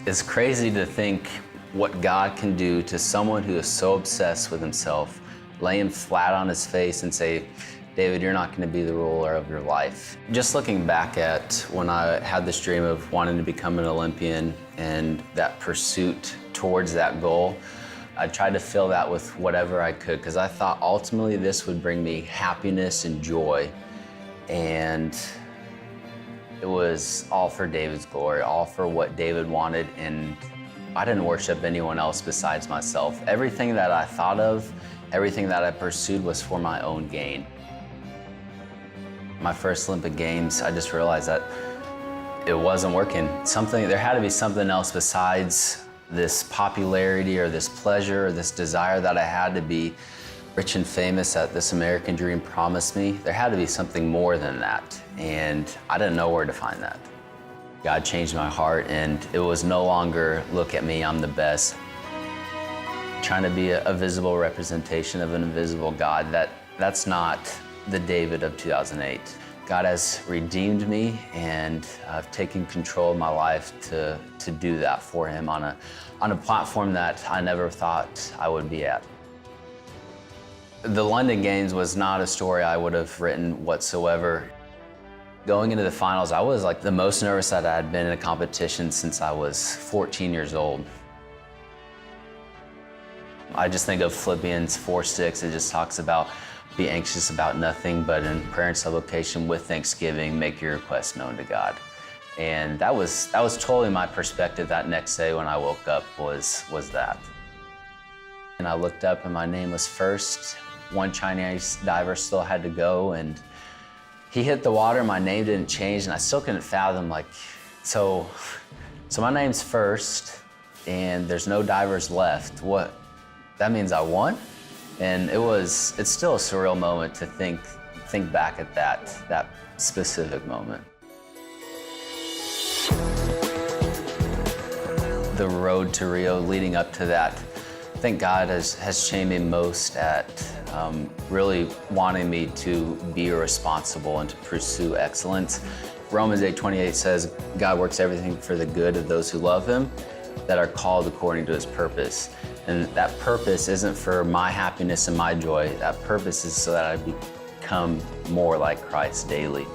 It's crazy to think what God can do to someone who is so obsessed with himself, lay him flat on his face and say, David, you're not going to be the ruler of your life. Just looking back at when I had this dream of wanting to become an Olympian and that pursuit towards that goal, I tried to fill that with whatever I could because I thought ultimately this would bring me happiness and joy. And it was all for David's glory, all for what David wanted, and I didn't worship anyone else besides myself. Everything that I thought of, everything that I pursued was for my own gain. My first Olympic Games, I just realized that it wasn't working. There had to be something else besides this popularity or this pleasure or this desire that I had to be rich and famous that this American dream promised me. There had to be something more than that, and I didn't know where to find that. God changed my heart, and it was no longer, look at me, I'm the best. Trying to be a visible representation of an invisible God, that's not the David of 2008. God has redeemed me, and I've taken control of my life to do that for him on a platform that I never thought I would be at. The London Games was not a story I would have written whatsoever. Going into the finals, I was like the most nervous that I had been in a competition since I was 14 years old. I just think of Philippians 4:6. It just talks about be anxious about nothing, but in prayer and supplication with thanksgiving, make your requests known to God. And that was totally my perspective that next day when I woke up was that. And I looked up and my name was first. One Chinese diver still had to go, and he hit the water, my name didn't change, and I still couldn't fathom, like, so my name's first, and there's no divers left. What? That means I won? And it's still a surreal moment to think back at that specific moment. The road to Rio leading up to that, I think God has changed me most at really wanting me to be responsible and to pursue excellence. Romans 8:28 says, God works everything for the good of those who love him, that are called according to his purpose. And that purpose isn't for my happiness and my joy. That purpose is so that I become more like Christ daily.